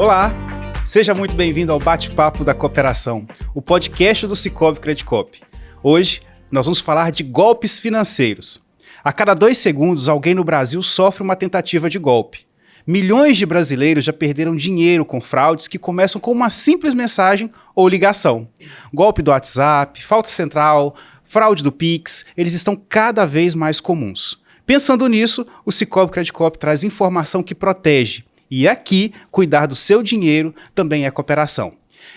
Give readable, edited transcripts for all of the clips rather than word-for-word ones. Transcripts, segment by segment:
Olá, seja muito bem-vindo ao Bate-Papo da Cooperação, o podcast do Sicoob Credicop. Hoje, nós vamos falar de golpes financeiros. A cada 2 segundos, alguém no Brasil sofre uma tentativa de golpe. Milhões de brasileiros já perderam dinheiro com fraudes que começam com uma simples mensagem ou ligação. Golpe do WhatsApp, falta central, fraude do Pix, eles estão cada vez mais comuns. Pensando nisso, o Sicoob Credicop traz informação que protege. E aqui, cuidar do seu dinheiro também é cooperação.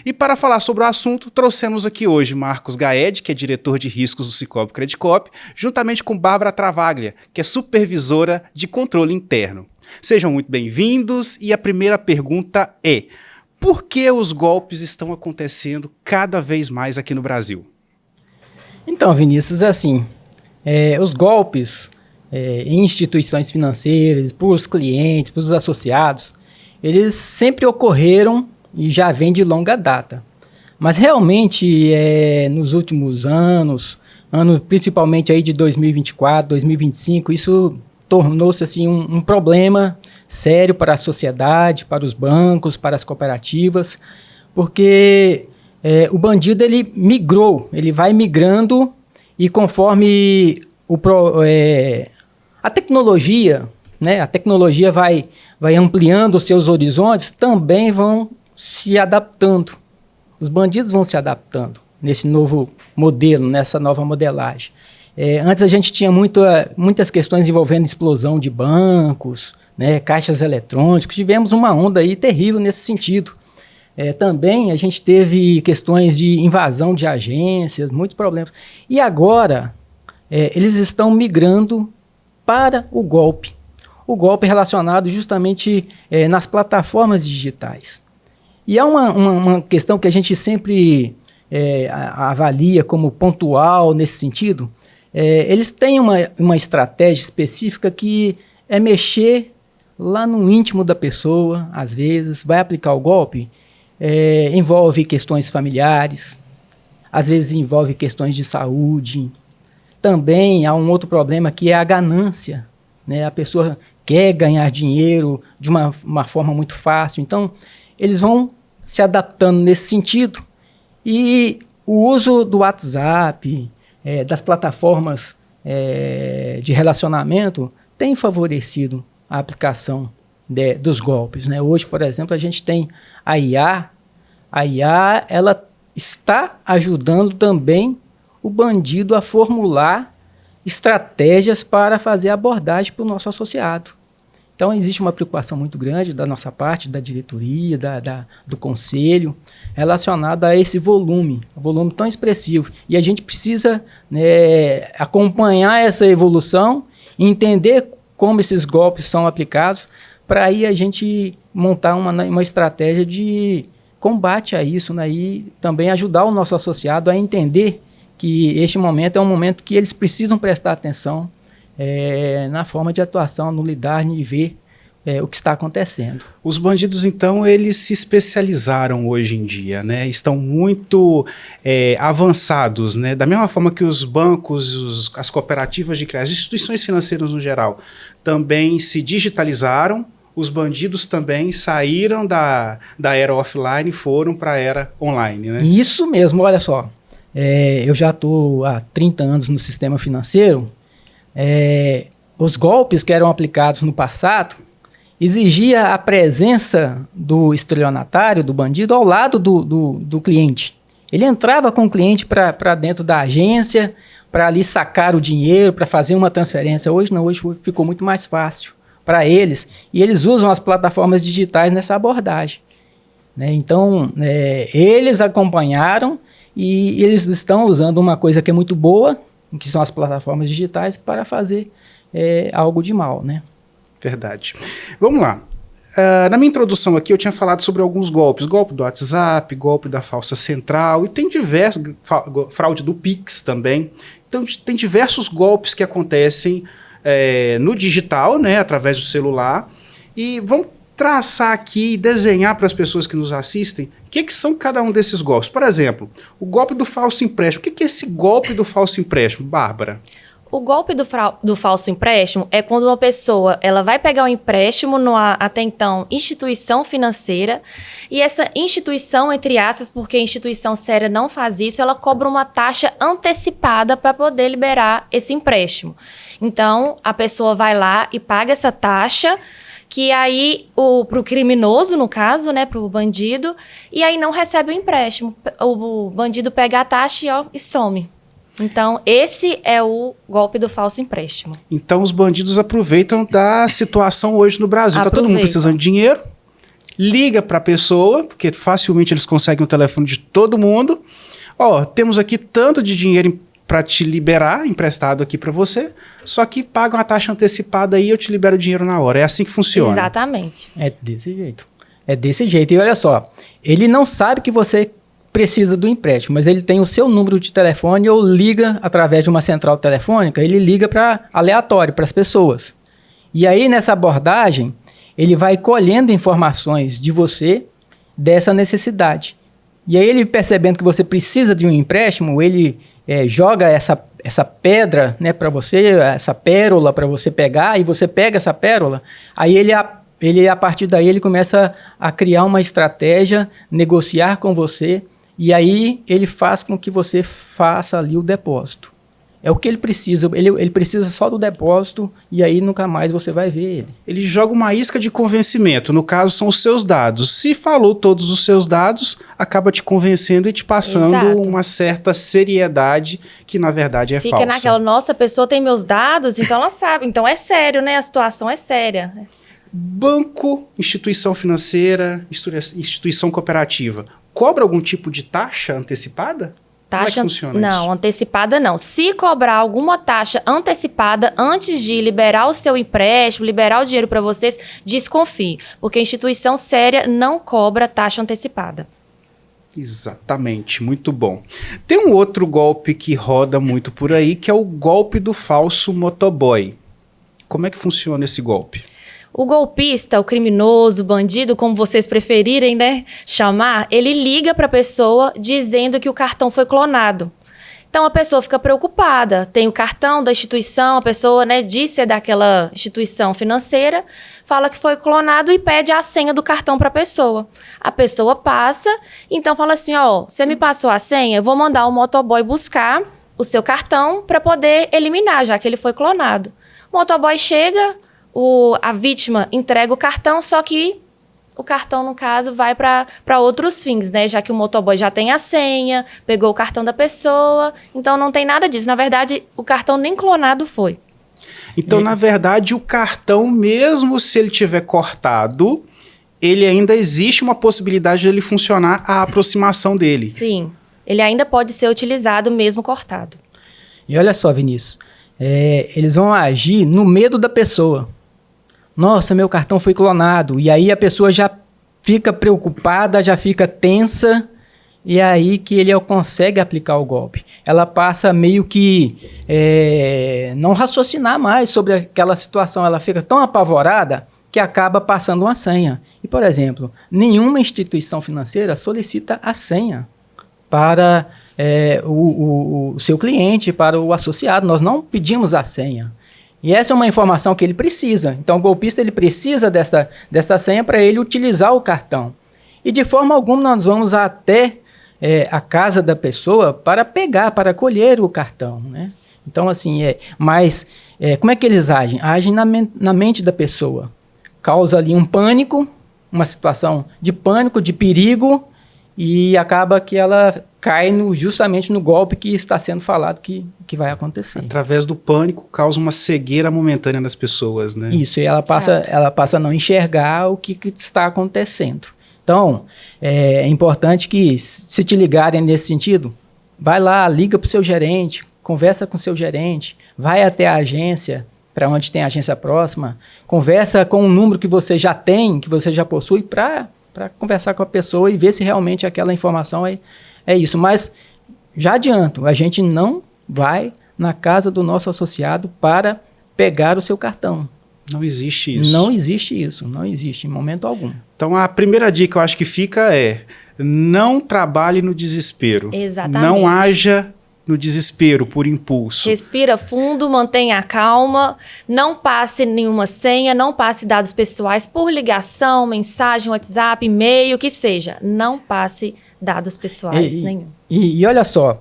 E para falar sobre o assunto, trouxemos aqui hoje Marcos Gaed, que é diretor de riscos do Sicoob Credicop, juntamente com Bárbara Travaglia, que é supervisora de controle interno. Sejam muito bem-vindos e a primeira pergunta é: por que os golpes estão acontecendo cada vez mais aqui no Brasil? Então, Vinícius, assim, os golpes em instituições financeiras, para os clientes, para os associados, eles sempre ocorreram e já vêm de longa data. Mas realmente, nos últimos anos principalmente aí de 2024, 2025, isso tornou-se assim, um problema sério para a sociedade, para os bancos, para as cooperativas, porque o bandido ele migrou, ele vai migrando e conforme a tecnologia, né, vai ampliando os seus horizontes, também vão se adaptando. Os bandidos vão se adaptando nesse novo modelo, nessa nova modelagem. Antes a gente tinha muitas questões envolvendo explosão de bancos, né, caixas eletrônicos, tivemos uma onda aí terrível nesse sentido. Também a gente teve questões de invasão de agências, muitos problemas. E agora eles estão migrando para o golpe relacionado justamente nas plataformas digitais. E é uma questão que a gente sempre avalia como pontual nesse sentido. Eles têm uma estratégia específica que é mexer lá no íntimo da pessoa, às vezes, vai aplicar o golpe, envolve questões familiares, às vezes envolve questões de saúde. Também há um outro problema que é a ganância, né? A pessoa quer ganhar dinheiro de uma forma muito fácil. Então, eles vão se adaptando nesse sentido. E o uso do WhatsApp, das plataformas de relacionamento, tem favorecido a aplicação dos golpes, né? Hoje, por exemplo, a gente tem a IA. A IA ela está ajudando também o bandido a formular estratégias para fazer abordagem para o nosso associado. Então, existe uma preocupação muito grande da nossa parte, da diretoria, do conselho, relacionada a esse volume tão expressivo. E a gente precisa, né, acompanhar essa evolução, entender como esses golpes são aplicados, para aí a gente montar uma estratégia de combate a isso, né, e também ajudar o nosso associado a entender que este momento é um momento que eles precisam prestar atenção na forma de atuação, no lidar e ver o que está acontecendo. Os bandidos, então, eles se especializaram hoje em dia, né? Estão muito avançados, né? Da mesma forma que os bancos, as cooperativas de crédito, as instituições financeiras no geral, também se digitalizaram. Os bandidos também saíram da era offline e foram para a era online, né? Isso mesmo, olha só. Eu já estou há 30 anos no sistema financeiro. Os golpes que eram aplicados no passado exigia a presença do estelionatário, do bandido, ao lado do cliente. Ele entrava com o cliente para dentro da agência, para ali sacar o dinheiro, para fazer uma transferência. Hoje não, hoje ficou muito mais fácil para eles. E eles usam as plataformas digitais nessa abordagem, né? Então, eles acompanharam e eles estão usando uma coisa que é muito boa, que são as plataformas digitais, para fazer algo de mal, né? Verdade. Vamos lá. Na minha introdução aqui eu tinha falado sobre alguns golpes. Golpe do WhatsApp, golpe da falsa central, e tem diversos, fraude do Pix também. Então tem diversos golpes que acontecem no digital, né, através do celular. E vamos traçar aqui e desenhar para as pessoas que nos assistem o que são cada um desses golpes. Por exemplo, o golpe do falso empréstimo. O que é esse golpe do falso empréstimo, Bárbara? O golpe do falso empréstimo é quando uma pessoa ela vai pegar um empréstimo numa, até então, instituição financeira, e essa instituição, entre aspas, porque a instituição séria não faz isso, ela cobra uma taxa antecipada para poder liberar esse empréstimo. Então, a pessoa vai lá e paga essa taxa, que aí, pro criminoso, no caso, né, pro bandido, e aí não recebe o empréstimo. O bandido pega a taxa e some. Então, esse é o golpe do falso empréstimo. Então, os bandidos aproveitam da situação hoje no Brasil. Tá todo mundo precisando de dinheiro, liga para a pessoa, porque facilmente eles conseguem o telefone de todo mundo. Ó, temos aqui tanto de dinheiro para te liberar, emprestado aqui para você, só que paga uma taxa antecipada aí e eu te libero o dinheiro na hora. É assim que funciona. Exatamente. É desse jeito. É desse jeito. E olha só, ele não sabe que você precisa do empréstimo, mas ele tem o seu número de telefone ou liga através de uma central telefônica, ele liga para aleatório, para as pessoas. E aí, nessa abordagem, ele vai colhendo informações de você dessa necessidade. E aí, ele percebendo que você precisa de um empréstimo, ele joga essa pedra, né, para você, essa pérola para você pegar, e você pega essa pérola, aí ele, a partir daí, ele começa a criar uma estratégia, negociar com você, e aí ele faz com que você faça ali o depósito. É o que ele precisa. Ele precisa só do depósito e aí nunca mais você vai ver ele. Ele joga uma isca de convencimento. No caso, são os seus dados. Se falou todos os seus dados, acaba te convencendo e te passando uma certa seriedade que, na verdade, é falsa. Fica naquela, nossa, a pessoa tem meus dados, então ela sabe. Então é sério, né? A situação é séria. Banco, instituição financeira, instituição cooperativa. Cobra algum tipo de taxa antecipada? Taxa, como é que funciona não, isso? Antecipada não. Se cobrar alguma taxa antecipada antes de liberar o seu empréstimo, liberar o dinheiro para vocês, desconfie. Porque a instituição séria não cobra taxa antecipada. Exatamente, muito bom. Tem um outro golpe que roda muito por aí, que é o golpe do falso motoboy. Como é que funciona esse golpe? O golpista, o criminoso, o bandido, como vocês preferirem, né, chamar, ele liga para a pessoa dizendo que o cartão foi clonado. Então, a pessoa fica preocupada. Tem o cartão da instituição, a pessoa, né, diz ser daquela instituição financeira, fala que foi clonado e pede a senha do cartão para a pessoa. A pessoa passa, então fala assim, ó, você me passou a senha, eu vou mandar o motoboy buscar o seu cartão para poder eliminar, já que ele foi clonado. O motoboy chega... a vítima entrega o cartão, só que o cartão, no caso, vai para outros fins, né? Já que o motoboy já tem a senha, pegou o cartão da pessoa, então não tem nada disso. Na verdade, o cartão nem clonado foi. Então, na verdade, o cartão, mesmo se ele tiver cortado, ele ainda existe uma possibilidade de ele funcionar a aproximação dele. Sim, ele ainda pode ser utilizado mesmo cortado. E olha só, Vinícius, eles vão agir no medo da pessoa. Nossa, meu cartão foi clonado. E aí a pessoa já fica preocupada, já fica tensa, e é aí que ele consegue aplicar o golpe. Ela passa meio que não raciocinar mais sobre aquela situação. Ela fica tão apavorada que acaba passando uma senha. E, por exemplo, nenhuma instituição financeira solicita a senha para o seu cliente, para o associado. Nós não pedimos a senha. E essa é uma informação que ele precisa. Então, o golpista ele precisa dessa senha para ele utilizar o cartão. E, de forma alguma, nós vamos até a casa da pessoa para pegar, para colher o cartão, né? Então, assim, mas como é que eles agem? Agem na mente da pessoa. Causa ali um pânico, uma situação de pânico, de perigo, e acaba que ela cai justamente no golpe que está sendo falado que vai acontecer. Através do pânico, causa uma cegueira momentânea nas pessoas, né? Isso, e ela passa a não enxergar o que está acontecendo. Então, é importante que, se te ligarem nesse sentido, vai lá, liga para o seu gerente, conversa com o seu gerente, vai até a agência, para onde tem a agência próxima, conversa com um número que você já tem, que você já possui, para conversar com a pessoa e ver se realmente aquela informação é isso. Mas, já adianto, a gente não vai na casa do nosso associado para pegar o seu cartão. Não existe isso. Não existe isso, não existe em momento algum. Então, a primeira dica que eu acho que fica é: não trabalhe no desespero. Exatamente. Não haja no desespero, por impulso? Respira fundo, mantenha a calma, não passe nenhuma senha, não passe dados pessoais por ligação, mensagem, WhatsApp, e-mail, o que seja. Não passe dados pessoais nenhum. E olha só,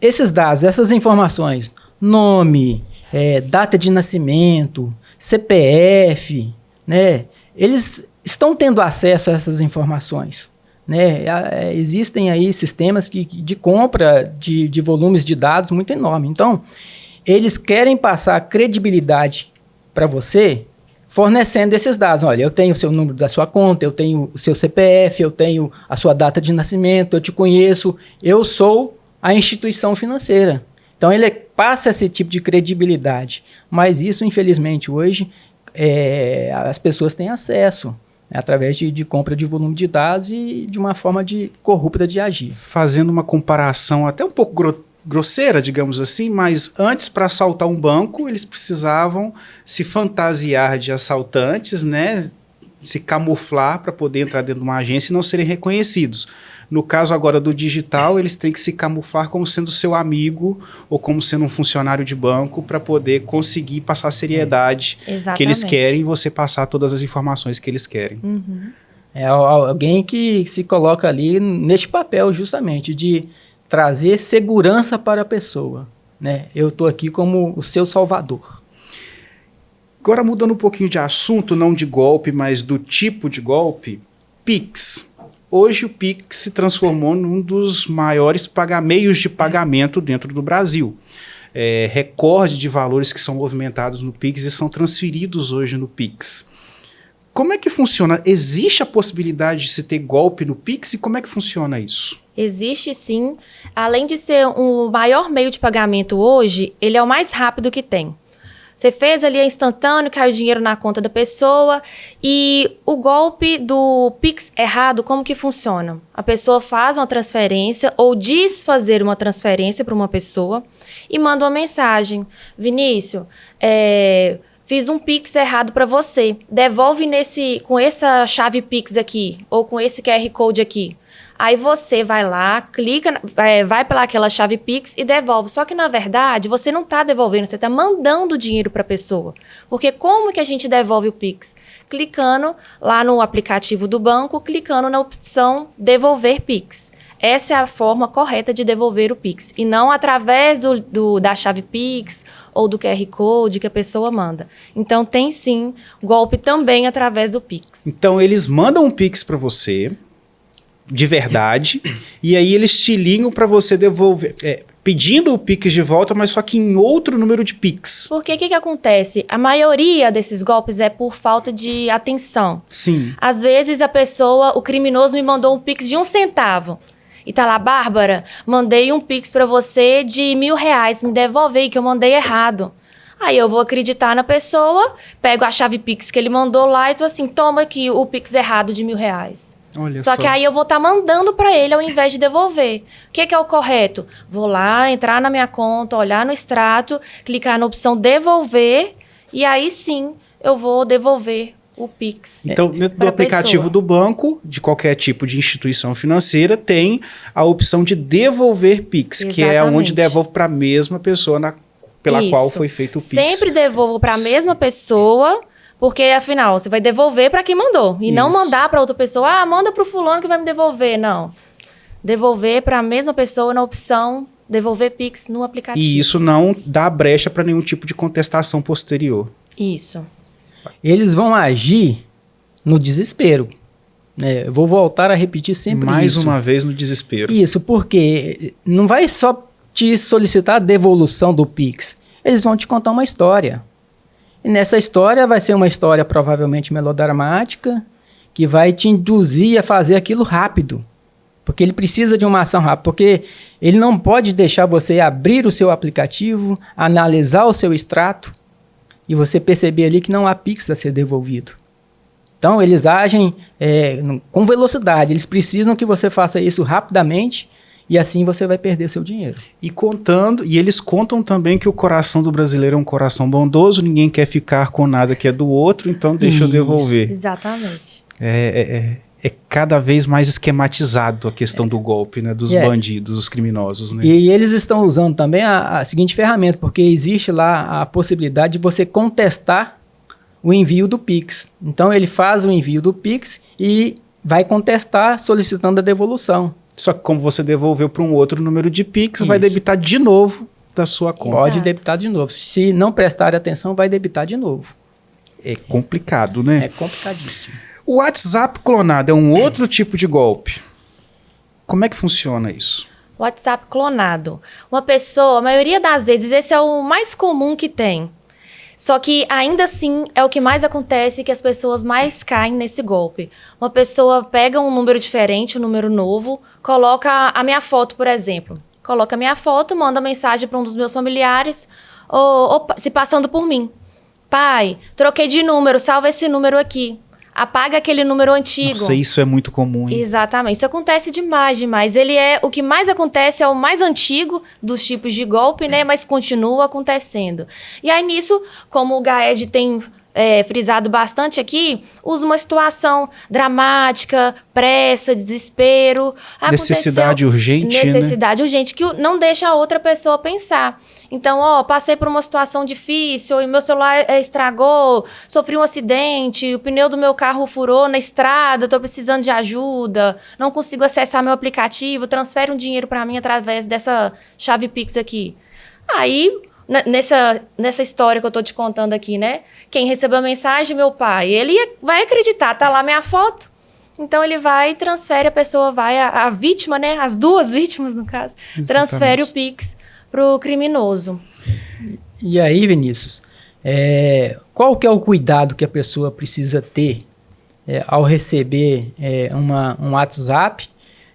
esses dados, essas informações, nome, data de nascimento, CPF, né? Eles estão tendo acesso a essas informações. Né? Existem aí sistemas de compra de volumes de dados muito enormes. Então, eles querem passar credibilidade para você fornecendo esses dados. Olha, eu tenho o seu número da sua conta, eu tenho o seu CPF, eu tenho a sua data de nascimento, eu te conheço, eu sou a instituição financeira. Então, ele passa esse tipo de credibilidade. Mas isso, infelizmente, hoje, as pessoas têm acesso através de compra de volume de dados e de uma forma corrupta de agir. Fazendo uma comparação até um pouco grosseira, digamos assim, mas antes, para assaltar um banco, eles precisavam se fantasiar de assaltantes, né, se camuflar para poder entrar dentro de uma agência e não serem reconhecidos. No caso agora do digital, eles têm que se camuflar como sendo seu amigo ou como sendo um funcionário de banco para poder conseguir passar a seriedade que eles querem e você passar todas as informações que eles querem. Uhum. É alguém que se coloca ali neste papel justamente de trazer segurança para a pessoa. Né? Eu estou aqui como o seu salvador. Agora mudando um pouquinho de assunto, não de golpe, mas do tipo de golpe, Pix. Hoje o Pix se transformou num dos maiores meios de pagamento dentro do Brasil. Recorde de valores que são movimentados no Pix e são transferidos hoje no Pix. Como é que funciona? Existe a possibilidade de se ter golpe no Pix e como é que funciona isso? Existe sim. Além de ser o maior meio de pagamento hoje, ele é o mais rápido que tem. Você fez ali, é instantâneo, cai o dinheiro na conta da pessoa. E o golpe do Pix errado, como que funciona? A pessoa faz uma transferência ou diz fazer uma transferência para uma pessoa e manda uma mensagem. Vinícius, fiz um Pix errado para você. Devolve com essa chave Pix aqui ou com esse QR Code aqui. Aí você vai lá, clica, vai pela aquela chave Pix e devolve. Só que, na verdade, você não está devolvendo, você está mandando o dinheiro para a pessoa. Porque como que a gente devolve o Pix? Clicando lá no aplicativo do banco, clicando na opção Devolver Pix. Essa é a forma correta de devolver o Pix. E não através da chave Pix ou do QR Code que a pessoa manda. Então, tem sim golpe também através do Pix. Então, eles mandam um Pix para você, de verdade, e aí eles te ligam para você devolver, pedindo o Pix de volta, mas só que em outro número de Pix. Porque o que acontece? A maioria desses golpes é por falta de atenção. Sim. Às vezes o criminoso me mandou um Pix de 1 centavo. E tá lá, Bárbara, mandei um Pix para você de R$1.000, me devolve aí que eu mandei errado. Aí eu vou acreditar na pessoa, pego a chave Pix que ele mandou lá e tô assim, toma aqui o Pix errado de R$1.000. Só que aí eu vou estar mandando para ele ao invés de devolver. O que é o correto? Vou lá, entrar na minha conta, olhar no extrato, clicar na opção devolver e aí sim eu vou devolver o Pix. Então, dentro do aplicativo do banco, de qualquer tipo de instituição financeira, tem a opção de devolver Pix, que é onde devolve para a mesma pessoa pela qual foi feito o Pix. Sempre devolvo para a mesma pessoa. Porque, afinal, você vai devolver para quem mandou. E não mandar para outra pessoa. Manda para o fulano que vai me devolver. Não. Devolver para a mesma pessoa na opção devolver Pix no aplicativo. E isso não dá brecha para nenhum tipo de contestação posterior. Isso. Eles vão agir no desespero. Eu vou voltar a repetir sempre Mais uma vez no desespero. Isso, porque não vai só te solicitar a devolução do Pix. Eles vão te contar uma história. E nessa história vai ser uma história provavelmente melodramática, que vai te induzir a fazer aquilo rápido. Porque ele precisa de uma ação rápida. Porque ele não pode deixar você abrir o seu aplicativo, analisar o seu extrato e você perceber ali que não há Pix a ser devolvido. Então, eles agem com velocidade. Eles precisam que você faça isso rapidamente e assim você vai perder seu dinheiro. E eles contam também que o coração do brasileiro é um coração bondoso, ninguém quer ficar com nada que é do outro, então deixa eu devolver. Exatamente. É cada vez mais esquematizado a questão do golpe, né? Dos bandidos, dos criminosos, né? E eles estão usando também a seguinte ferramenta, porque existe lá a possibilidade de você contestar o envio do Pix. Então, ele faz o envio do Pix e vai contestar solicitando a devolução. Só que como você devolveu para um outro número de Pix, vai debitar de novo da sua conta. Pode debitar de novo. Se não prestar atenção, vai debitar de novo. É complicado, né? É complicadíssimo. O WhatsApp clonado é um outro tipo de golpe. Como é que funciona isso? WhatsApp clonado. Uma pessoa, a maioria das vezes, esse é o mais comum que tem. Só que, ainda assim, é o que mais acontece, que as pessoas mais caem nesse golpe. Uma pessoa pega um número diferente, um número novo, coloca a minha foto, por exemplo. Coloca a minha foto, manda mensagem para um dos meus familiares, ou se passando por mim. Pai, troquei de número, salva esse número aqui. Apaga aquele número antigo. Nossa, isso é muito comum, hein? Exatamente. Isso acontece demais. O que mais acontece é o mais antigo dos tipos de golpe, né? Mas continua acontecendo. E aí, nisso, como o Gaed tem frisado bastante aqui, usa uma situação dramática, pressa, desespero. Necessidade urgente, Necessidade urgente, que não deixa a outra pessoa pensar. Então, passei por uma situação difícil, e meu celular estragou, sofri um acidente, o pneu do meu carro furou na estrada, estou precisando de ajuda, não consigo acessar meu aplicativo, transfere um dinheiro para mim através dessa chave Pix aqui. Aí, nessa história que eu estou te contando aqui, né? Quem recebeu a mensagem, meu pai, ele vai acreditar, tá lá minha foto. Então, ele vai e transfere, a pessoa vai, a vítima, né? As duas vítimas, no caso, transfere o Pix para o criminoso. E aí, Vinícius, qual que é o cuidado que a pessoa precisa ter ao receber um WhatsApp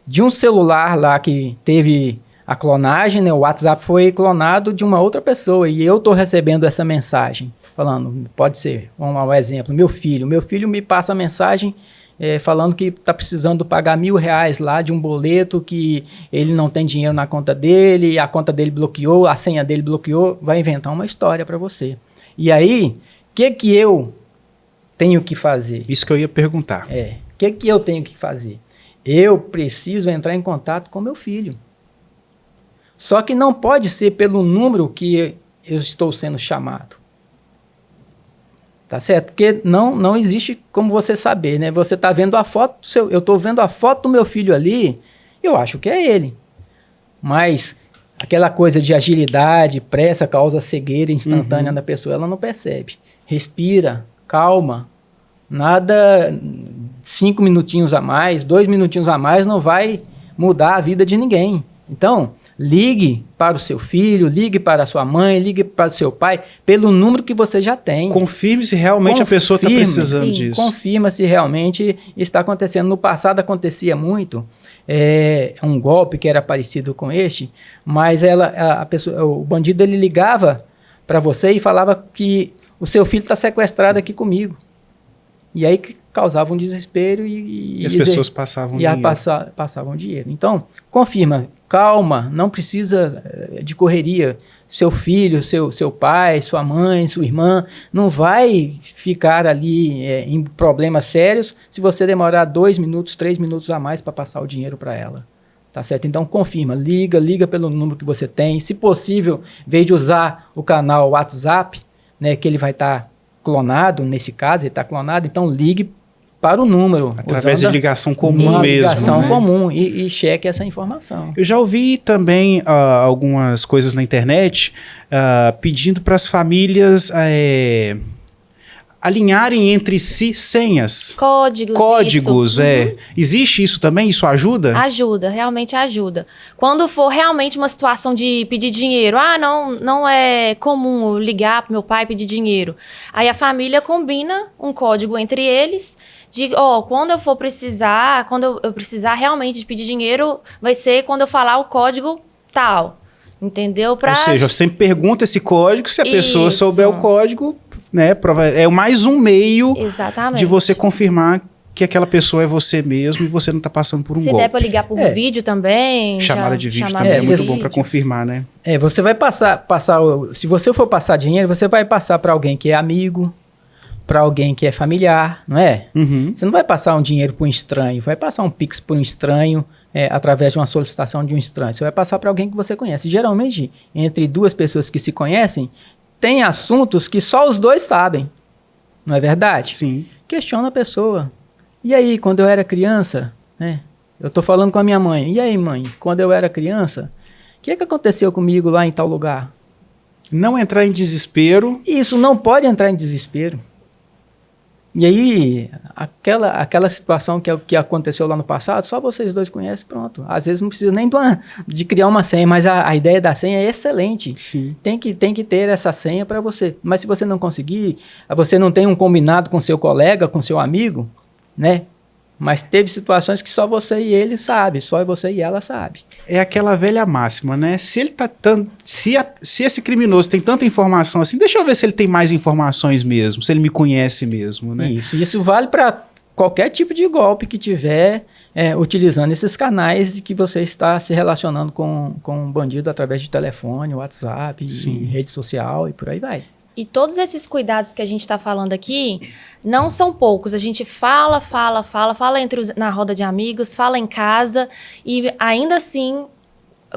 de um celular lá que teve a clonagem, né? O WhatsApp foi clonado de uma outra pessoa e eu estou recebendo essa mensagem, falando, pode ser, vamos lá, um exemplo, meu filho me passa a mensagem falando que está precisando pagar R$1.000 lá de um boleto, que ele não tem dinheiro na conta dele, a conta dele bloqueou, a senha dele bloqueou, vai inventar uma história para você. E aí, o que eu tenho que fazer? Isso que eu ia perguntar. O que eu tenho que fazer? Eu preciso entrar em contato com meu filho. Só que não pode ser pelo número que eu estou sendo chamado. Tá certo? Porque não existe como você saber, né? Você está vendo a foto do eu estou vendo a foto do meu filho ali, eu acho que é ele. Mas aquela coisa de agilidade, pressa, causa cegueira instantânea da pessoa, ela não percebe. Respira, calma. Nada, 5 minutinhos a mais, 2 minutinhos a mais não vai mudar a vida de ninguém. Então, ligue para o seu filho, ligue para a sua mãe, ligue para o seu pai, pelo número que você já tem. Confirme se realmente a pessoa está precisando disso. Confirma se realmente está acontecendo. No passado acontecia muito, um golpe que era parecido com este, mas o bandido ele ligava para você e falava que o seu filho está sequestrado aqui comigo. E aí causava um desespero e as pessoas passavam dinheiro. Passavam dinheiro. Então, confirma, calma, não precisa de correria. Seu filho, seu pai, sua mãe, sua irmã, não vai ficar ali em problemas sérios se você demorar 2 minutos, 3 minutos a mais para passar o dinheiro para ela. Tá certo? Então, confirma, liga pelo número que você tem. Se possível, em vez de usar o canal WhatsApp, né, que ele vai estar clonado, nesse caso, ele está clonado, então ligue para o número. Através de ligação comum uma mesmo. Ligação né? comum e cheque essa informação. Eu já ouvi também algumas coisas na internet pedindo para as famílias alinharem entre si senhas. Códigos, isso. Existe isso também? Isso ajuda? Ajuda, realmente ajuda. Quando for realmente uma situação de pedir dinheiro, não é comum ligar pro meu pai e pedir dinheiro. Aí a família combina um código entre eles, de, quando eu for precisar, quando eu precisar realmente de pedir dinheiro, vai ser quando eu falar o código tal. Entendeu? Ou seja, eu sempre pergunto esse código, se a pessoa souber o código, né, é mais um meio de você confirmar que aquela pessoa é você mesmo e você não está passando por um golpe. Se der para ligar por vídeo também. Chamada de vídeo também é muito bom para confirmar, né? Você vai passar, se você for passar dinheiro, você vai passar para alguém que é amigo, para alguém que é familiar, não é? Uhum. Você não vai passar um dinheiro para um estranho, vai passar um Pix para um estranho através de uma solicitação de um estranho. Você vai passar para alguém que você conhece. Geralmente, entre duas pessoas que se conhecem, tem assuntos que só os dois sabem, não é verdade? Sim. Questiona a pessoa. E aí, quando eu era criança, né? Eu estou falando com a minha mãe. E aí, mãe, quando eu era criança, o que aconteceu comigo lá em tal lugar? Não entrar em desespero. Isso, não pode entrar em desespero. E aí, aquela situação que aconteceu lá no passado, só vocês dois conhecem, pronto. Às vezes não precisa nem de criar uma senha, mas a ideia da senha é excelente. Sim. Tem que ter essa senha para você. Mas se você não conseguir, você não tem um combinado com seu colega, com seu amigo, né? Mas teve situações que só você e ele sabe, só você e ela sabe. É aquela velha máxima, né? Se ele tá se esse criminoso tem tanta informação assim, deixa eu ver se ele tem mais informações mesmo, se ele me conhece mesmo, né? Isso vale para qualquer tipo de golpe que tiver utilizando esses canais de que você está se relacionando com um bandido através de telefone, WhatsApp, rede social e por aí vai. E todos esses cuidados que a gente está falando aqui não são poucos. A gente fala na roda de amigos, fala em casa e ainda assim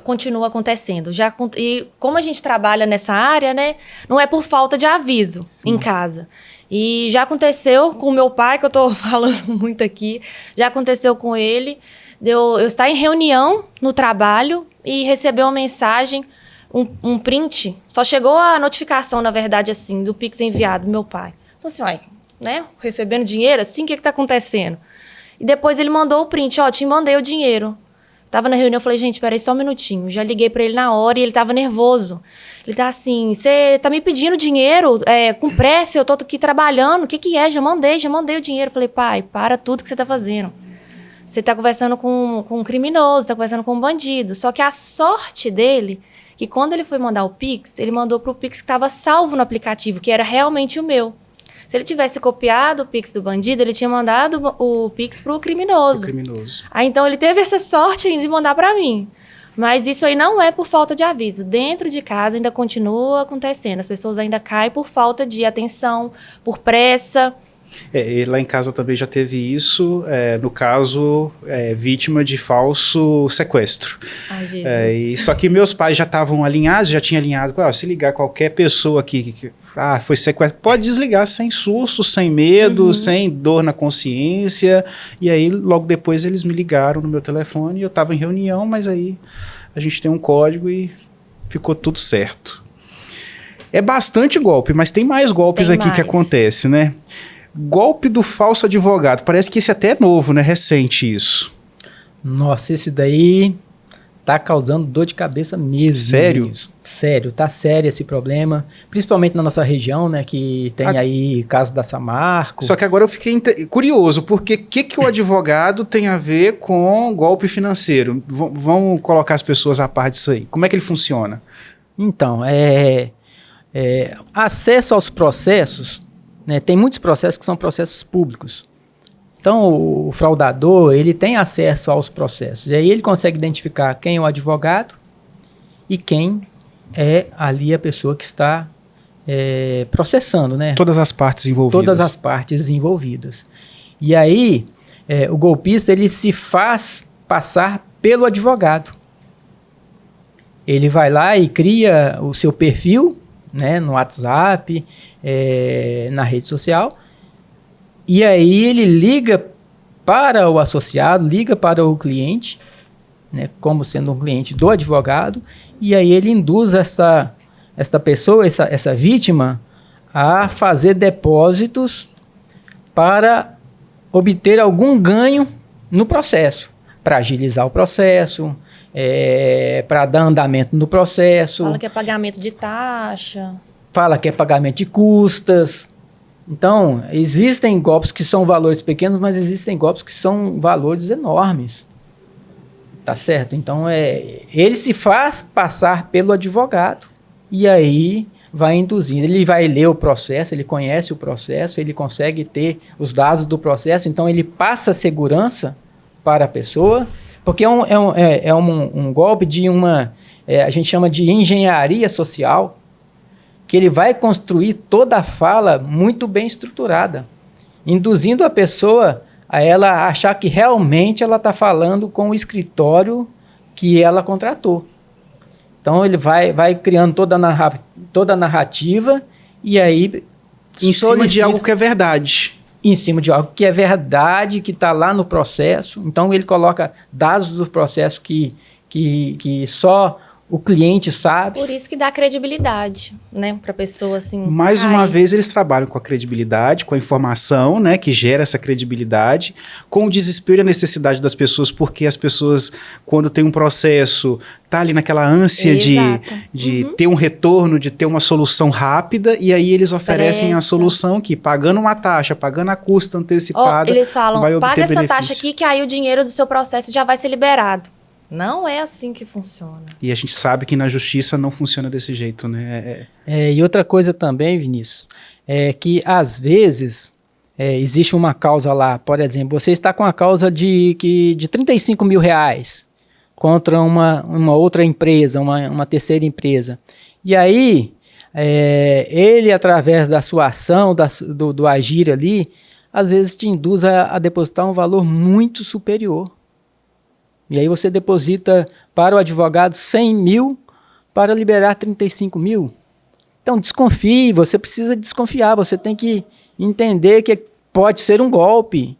continua acontecendo. E como a gente trabalha nessa área, né, não é por falta de aviso em casa. E já aconteceu com o meu pai, que eu estou falando muito aqui, já aconteceu com ele, eu estar em reunião no trabalho e receber uma mensagem, um print, só chegou a notificação, na verdade, assim, do Pix enviado do meu pai. Então, assim, né, recebendo dinheiro, assim, o que tá acontecendo? E depois ele mandou o print, te mandei o dinheiro. Tava na reunião, eu falei, gente, peraí só um minutinho. Já liguei pra ele na hora e ele tava nervoso. Ele tá assim, você tá me pedindo dinheiro com pressa, eu tô aqui trabalhando, o que é? Já mandei o dinheiro. Eu falei, pai, para tudo que você tá fazendo. Você tá conversando com um criminoso, tá conversando com um bandido. Só que a sorte dele, que quando ele foi mandar o Pix, ele mandou pro Pix que estava salvo no aplicativo, que era realmente o meu. Se ele tivesse copiado o Pix do bandido, ele tinha mandado o Pix pro criminoso. Aí, então, ele teve essa sorte de mandar para mim. Mas isso aí não é por falta de aviso. Dentro de casa ainda continua acontecendo. As pessoas ainda caem por falta de atenção, por pressa. E lá em casa também já teve isso, no caso, vítima de falso sequestro. Ai, Jesus. Só que meus pais já estavam alinhados, já tinham alinhado, se ligar qualquer pessoa aqui que foi sequestro, pode desligar sem susto, sem medo, sem dor na consciência. E aí, logo depois, eles me ligaram no meu telefone, eu estava em reunião, mas aí a gente tem um código e ficou tudo certo. É bastante golpe, mas tem mais golpes aqui que acontece, né? Golpe do falso advogado. Parece que esse até é novo, né? Recente isso. Nossa, esse daí tá causando dor de cabeça mesmo. Sério? Sério, tá sério esse problema. Principalmente na nossa região, né? Que tem aí caso da Samarco. Só que agora eu fiquei curioso, porque o que o advogado tem a ver com golpe financeiro? Vamos colocar as pessoas a par disso aí. Como é que ele funciona? Então, acesso aos processos, né, tem muitos processos que são processos públicos. Então, o fraudador, ele tem acesso aos processos. E aí ele consegue identificar quem é o advogado e quem é ali a pessoa que está processando, né? Todas as partes envolvidas. Todas as partes envolvidas. E aí, o golpista, ele se faz passar pelo advogado. Ele vai lá e cria o seu perfil, né, no WhatsApp, na rede social, e aí ele liga para o associado, liga para o cliente, né, como sendo um cliente do advogado, e aí ele induz esta pessoa, essa vítima, a fazer depósitos para obter algum ganho no processo, para agilizar o processo, para dar andamento no processo. Fala que é pagamento de taxa. Fala que é pagamento de custas. Então, existem golpes que são valores pequenos, mas existem golpes que são valores enormes. Tá certo? Então, ele se faz passar pelo advogado e aí vai induzindo. Ele vai ler o processo, ele conhece o processo, ele consegue ter os dados do processo, então ele passa segurança para a pessoa, porque é um golpe de a gente chama de engenharia social, que ele vai construir toda a fala muito bem estruturada, induzindo a pessoa a ela achar que realmente ela está falando com o escritório que ela contratou. Então ele vai criando toda a narrativa e aí... Em cima de algo que é verdade. Em cima de algo que é verdade, que está lá no processo. Então ele coloca dados do processo que só o cliente sabe. Por isso que dá credibilidade, né, para a pessoa assim. Mais uma vez eles trabalham com a credibilidade, com a informação, né, que gera essa credibilidade, com o desespero e a necessidade das pessoas, porque as pessoas, quando tem um processo, tá ali naquela ânsia de ter um retorno, de ter uma solução rápida, e aí eles oferecem a solução que, pagando uma taxa, pagando a custa antecipada, eles falam, vai obter paga essa benefício. taxa aqui que aí o dinheiro do seu processo já vai ser liberado. Não é assim que funciona. E a gente sabe que na justiça não funciona desse jeito, né? E outra coisa também, Vinícius, é que às vezes existe uma causa lá, por exemplo, você está com a causa de 35 mil reais contra uma outra empresa, uma terceira empresa. E aí, ele, através da sua ação, do agir ali, às vezes te induz a depositar um valor muito superior. E aí você deposita para o advogado 100 mil para liberar 35 mil. Então desconfie, você precisa desconfiar, você tem que entender que pode ser um golpe,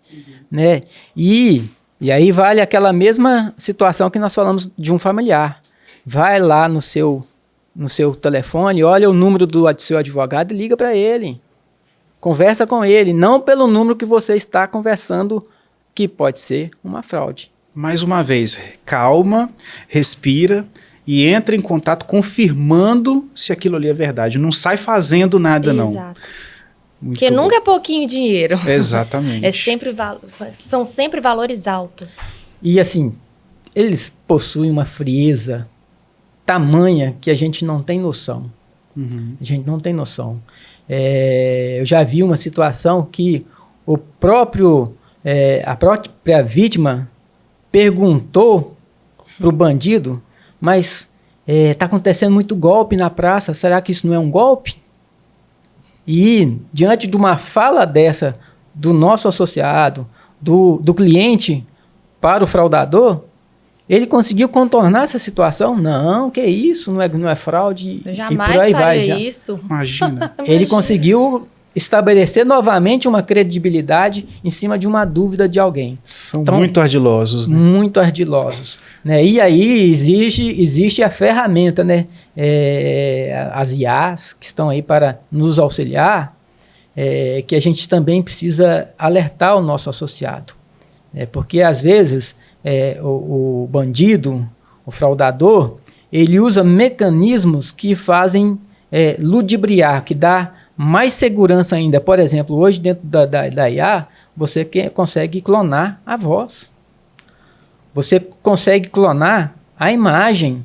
né? E aí vale aquela mesma situação que nós falamos de um familiar. Vai lá no seu telefone, olha o número do seu advogado e liga para ele. Conversa com ele, não pelo número que você está conversando, que pode ser uma fraude. Mais uma vez, calma, respira e entra em contato confirmando se aquilo ali é verdade. Não sai fazendo nada, não. Exato. Porque nunca é pouquinho dinheiro. Exatamente. São sempre valores altos. E assim, eles possuem uma frieza tamanha que a gente não tem noção. A gente não tem noção. Eu já vi uma situação que a própria vítima perguntou para o bandido, mas está acontecendo muito golpe na praça, será que isso não é um golpe? E diante de uma fala dessa do nosso associado, do cliente para o fraudador, ele conseguiu contornar essa situação? Não, que isso, não é fraude. Eu jamais faria isso. Imagina. Ele conseguiu estabelecer novamente uma credibilidade em cima de uma dúvida de alguém. São então, muito ardilosos, né? Muito ardilosos. Né? E aí existe a ferramenta, né? As IAs que estão aí para nos auxiliar, que a gente também precisa alertar o nosso associado. Porque às vezes o bandido, o fraudador, ele usa mecanismos que fazem ludibriar, que dá mais segurança ainda. Por exemplo, hoje dentro da IA, você consegue clonar a voz. Você consegue clonar a imagem.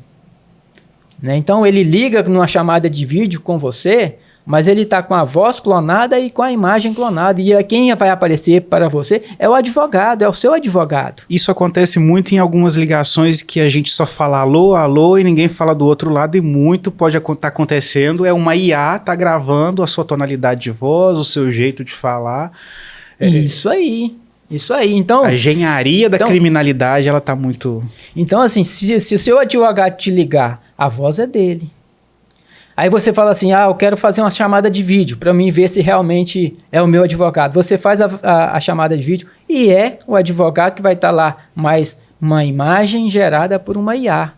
Né? Então, ele liga numa chamada de vídeo com você, mas ele está com a voz clonada e com a imagem clonada. E quem vai aparecer para você é o advogado, é o seu advogado. Isso acontece muito em algumas ligações que a gente só fala alô, alô e ninguém fala do outro lado, e muito pode estar acontecendo. É uma IA, está gravando a sua tonalidade de voz, o seu jeito de falar. Isso aí. Então, a engenharia da criminalidade, ela está muito... Então, assim, se o seu advogado te ligar, a voz é dele. Aí você fala assim, eu quero fazer uma chamada de vídeo para mim ver se realmente é o meu advogado. Você faz a chamada de vídeo e é o advogado que vai estar lá, mais uma imagem gerada por uma IA.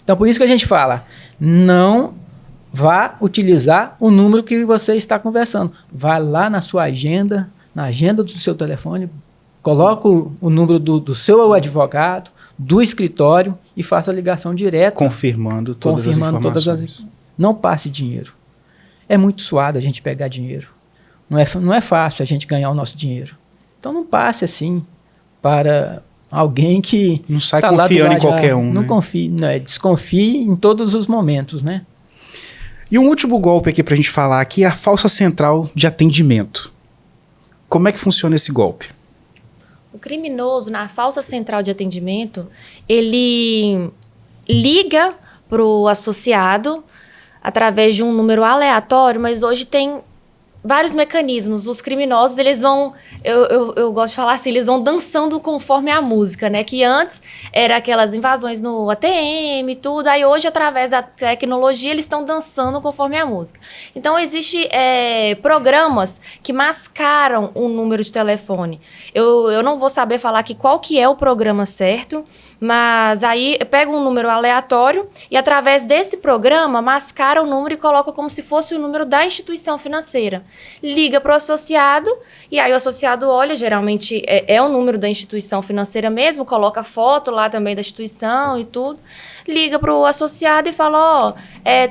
Então, por isso que a gente fala, não vá utilizar o número que você está conversando. Vá lá na sua agenda, na agenda do seu telefone, coloca o número do seu advogado, do escritório e faça a ligação direta. Confirmando todas as informações. Não passe dinheiro. É muito suado a gente pegar dinheiro. Não é fácil a gente ganhar o nosso dinheiro. Então não passe assim para alguém que... Não sai confiando em qualquer um. Não né? confie, desconfie em todos os momentos, né? E um último golpe aqui para a gente falar aqui é a falsa central de atendimento. Como é que funciona esse golpe? O criminoso, na falsa central de atendimento, ele liga para o associado através de um número aleatório, mas hoje tem vários mecanismos. Os criminosos, eles vão, eu gosto de falar assim, eles vão dançando conforme a música, né? Que antes era aquelas invasões no ATM e tudo, aí hoje, através da tecnologia, eles estão dançando conforme a música. Então, existem programas que mascaram um número de telefone. Eu não vou saber falar aqui qual que é o programa certo, mas aí pega um número aleatório e, através desse programa, mascara o número e coloca como se fosse o número da instituição financeira. Liga para o associado e aí o associado olha, geralmente é o número da instituição financeira mesmo, coloca foto lá também da instituição e tudo. Liga para o associado e fala,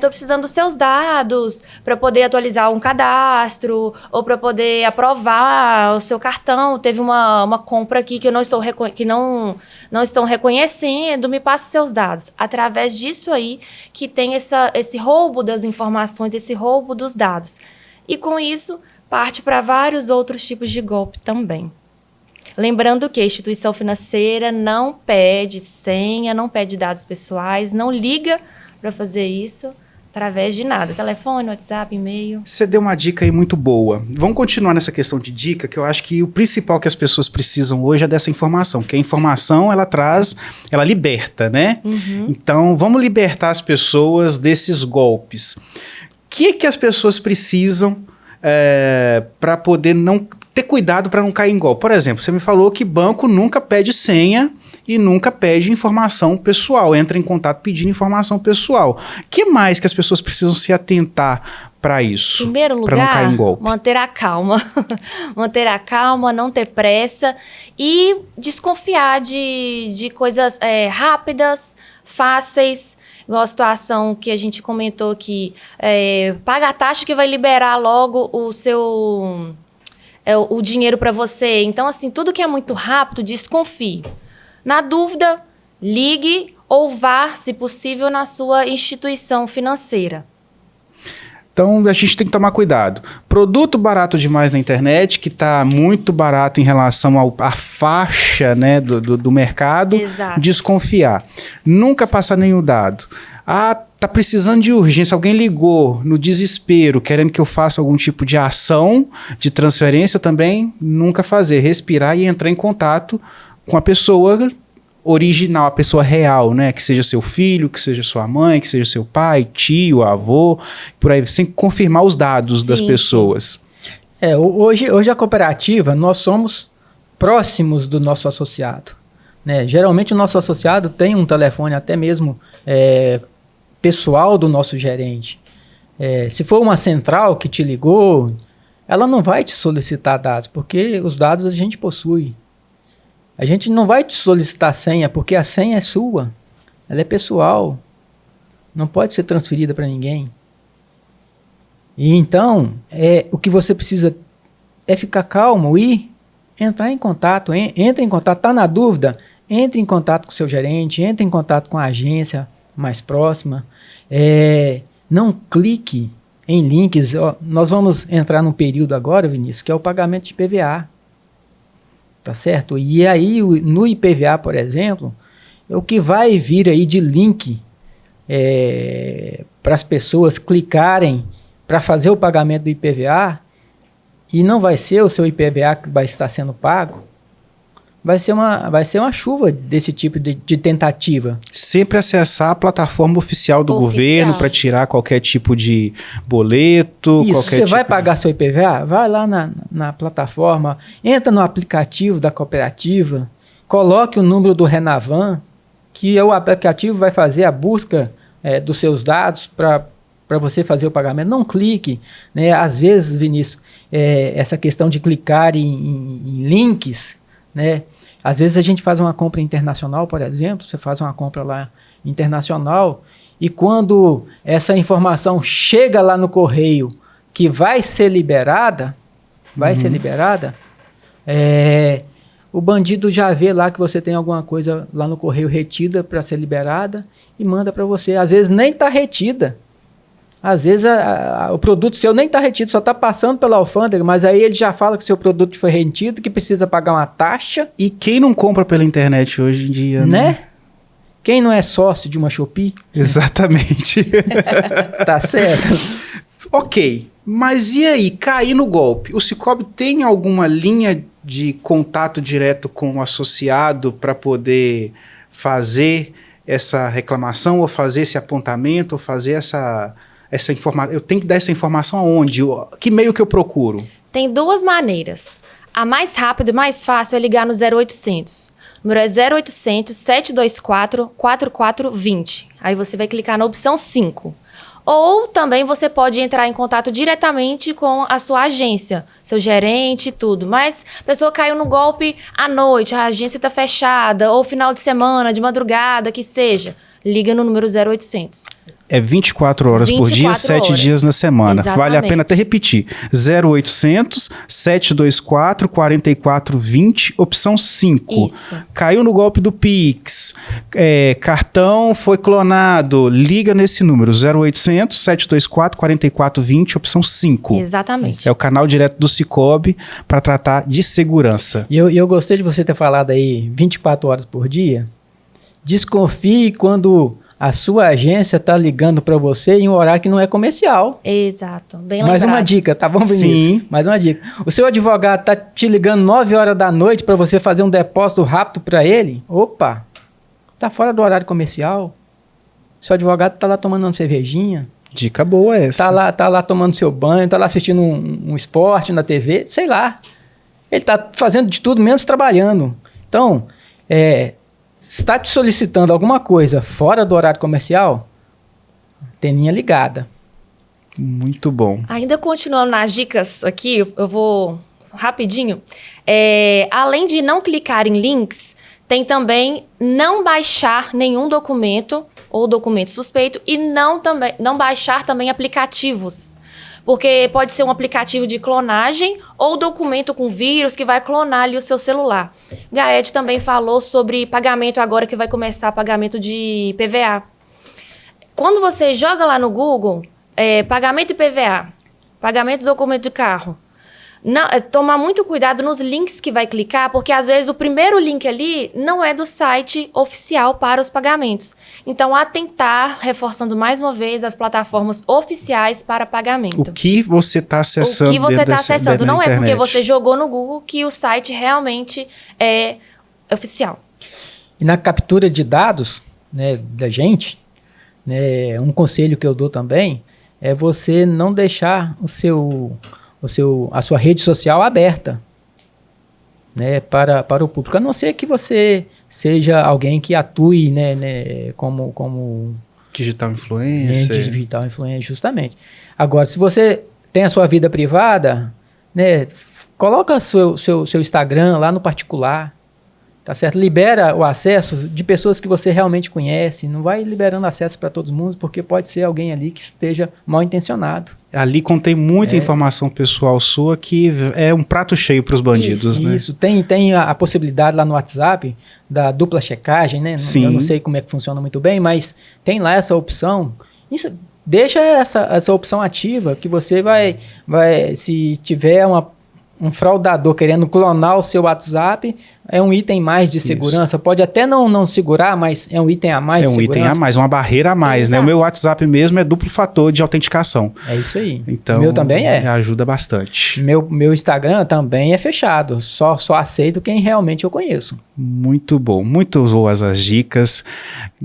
tô precisando dos seus dados para poder atualizar um cadastro ou para poder aprovar o seu cartão. Teve uma compra aqui que eu não estou não estão reconhecendo, me passe seus dados. Através disso aí que tem esse roubo das informações, esse roubo dos dados. E com isso, parte para vários outros tipos de golpe também. Lembrando que a instituição financeira não pede senha, não pede dados pessoais, não liga para fazer isso através de nada. Telefone, WhatsApp, e-mail. Você deu uma dica aí muito boa. Vamos continuar nessa questão de dica, que eu acho que o principal que as pessoas precisam hoje é dessa informação, que a informação, ela liberta, né? Uhum. Então, vamos libertar as pessoas desses golpes. O que as pessoas precisam para poder não ter cuidado para não cair em golpe? Por exemplo, você me falou que banco nunca pede senha e nunca pede informação pessoal, entra em contato pedindo informação pessoal. O que mais que as pessoas precisam se atentar para isso? Em primeiro lugar, não cair em golpe? Manter a calma. Manter a calma, não ter pressa e desconfiar de coisas rápidas, fáceis. Igual a situação que a gente comentou aqui, paga a taxa que vai liberar logo o dinheiro para você. Então, assim, tudo que é muito rápido, desconfie. Na dúvida, ligue ou vá, se possível, na sua instituição financeira. Então, a gente tem que tomar cuidado. Produto barato demais na internet, que está muito barato em relação à faixa, né, do mercado. Exato. Desconfiar. Nunca passar nenhum dado. Tá precisando de urgência, alguém ligou no desespero, querendo que eu faça algum tipo de ação, de transferência também, nunca fazer. Respirar e entrar em contato com a pessoa original, a pessoa real, né? Que seja seu filho, que seja sua mãe, que seja seu pai, tio, avô, por aí, sem confirmar os dados das pessoas. Hoje a cooperativa, nós somos próximos do nosso associado, né? Geralmente o nosso associado tem um telefone até mesmo pessoal do nosso gerente. Se for uma central que te ligou, ela não vai te solicitar dados, porque os dados a gente possui. A gente não vai te solicitar senha, porque a senha é sua. Ela é pessoal. Não pode ser transferida para ninguém. E então, o que você precisa é ficar calmo e entrar em contato. Entre em contato. Está na dúvida? Entre em contato com o seu gerente, entre em contato com a agência mais próxima. Não clique em links. Nós vamos entrar num período agora, Vinícius, que é o pagamento de IPVA. Tá certo? E aí, no IPVA, por exemplo, o que vai vir aí de link para as pessoas clicarem para fazer o pagamento do IPVA, e não vai ser o seu IPVA que vai estar sendo pago, vai ser uma chuva desse tipo de tentativa. Sempre acessar a plataforma oficial do governo para tirar qualquer tipo de boleto. Isso, você vai pagar seu IPVA? Vai lá na plataforma, entra no aplicativo da cooperativa, coloque o número do Renavan, que o aplicativo vai fazer a busca dos seus dados para você fazer o pagamento. Não clique, né? Às vezes, Vinícius, essa questão de clicar em links, né? Às vezes a gente faz uma compra internacional, por exemplo, você faz uma compra lá internacional e quando essa informação chega lá no correio que vai ser liberada, o bandido já vê lá que você tem alguma coisa lá no correio retida para ser liberada e manda para você. Às vezes nem está retida. Às vezes o produto seu nem está retido, só está passando pela alfândega, mas aí ele já fala que seu produto foi retido, que precisa pagar uma taxa. E quem não compra pela internet hoje em dia, né? Quem não é sócio de uma Shopee? Exatamente. Tá certo? Ok, mas e aí, cair no golpe? O Sicoob tem alguma linha de contato direto com o associado para poder fazer essa reclamação, ou fazer esse apontamento, ou fazer essa informação? Eu tenho que dar essa informação aonde? Que meio que eu procuro? Tem duas maneiras. A mais rápida e mais fácil é ligar no 0800. O número é 0800 724 4420. Aí você vai clicar na opção 5. Ou também você pode entrar em contato diretamente com a sua agência, seu gerente e tudo. Mas a pessoa caiu no golpe à noite, a agência está fechada, ou final de semana, de madrugada, que seja. Liga no número 0800. É 24 horas por dia, 7 dias na semana. Exatamente. Vale a pena até repetir. 0800 724 4420, opção 5. Isso. Caiu no golpe do Pix, cartão foi clonado, liga nesse número, 0800 724 4420, opção 5. Exatamente. É o canal direto do Sicoob para tratar de segurança. E eu gostei de você ter falado aí 24 horas por dia. Desconfie quando a sua agência está ligando para você em um horário que não é comercial. Exato, bem Mais lembrado. uma dica, tá bom, Vinícius? Sim. Mais uma dica. O seu advogado está te ligando 9 horas da noite para você fazer um depósito rápido para ele? Opa, tá fora do horário comercial. Seu advogado está lá tomando uma cervejinha. Dica boa essa. Tá lá tomando seu banho, tá lá assistindo um esporte na TV, sei lá. Ele tá fazendo de tudo, menos trabalhando. Então, está te solicitando alguma coisa fora do horário comercial, anteninha ligada. Muito bom. Ainda continuando nas dicas aqui, eu vou rapidinho. Além de não clicar em links, tem também não baixar nenhum documento ou documento suspeito e não baixar também aplicativos. Porque pode ser um aplicativo de clonagem ou documento com vírus que vai clonar ali o seu celular. Gaed também falou sobre pagamento agora que vai começar pagamento de PVA. Quando você joga lá no Google, pagamento de PVA, pagamento de documento de carro, tomar muito cuidado nos links que vai clicar, porque às vezes o primeiro link ali não é do site oficial para os pagamentos. Então, atentar, reforçando mais uma vez, as plataformas oficiais para pagamento. O que você está acessando? O que você está acessando. Não é porque internet. você jogou no Google que o site realmente é oficial. E na captura de dados, né, da gente, né, um conselho que eu dou também é você não deixar a sua rede social aberta, né, para o público, a não ser que você seja alguém que atue, né, como Digital influencer. digital influencer, justamente. Agora, se você tem a sua vida privada, né, coloca seu Instagram lá no particular, tá certo? Libera o acesso de pessoas que você realmente conhece, não vai liberando acesso para todo mundo, porque pode ser alguém ali que esteja mal intencionado. Ali contém muita informação pessoal sua que é um prato cheio para os bandidos, né? Isso, tem a possibilidade lá no WhatsApp da dupla checagem, né? Sim. Eu não sei como é que funciona muito bem, mas tem lá essa opção. Isso, deixa essa opção ativa, que você vai se tiver um fraudador querendo clonar o seu WhatsApp, é um item mais de segurança. Pode até não segurar, mas é um item a mais de segurança. É um item a mais, uma barreira a mais, né? O meu WhatsApp mesmo é duplo fator de autenticação. É isso aí. Então, o meu também é. Ajuda bastante. Meu Instagram também é fechado. Só aceito quem realmente eu conheço. Muito bom. Muito boas as dicas.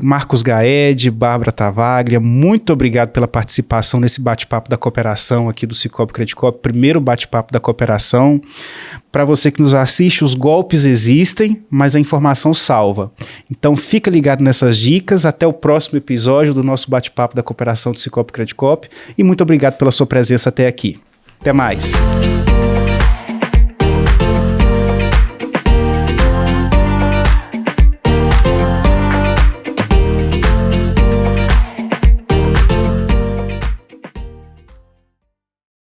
Marcos Gaed, Bárbara Tavaglia, muito obrigado pela participação nesse bate-papo da cooperação aqui do Sicoob Credit Corp, primeiro bate-papo da cooperação. Para você que nos assiste, os golpes existem, mas a informação salva. Então fica ligado nessas dicas. Até o próximo episódio do nosso bate-papo da cooperação do Sicoob Credit Corp. E muito obrigado pela sua presença até aqui. Até mais.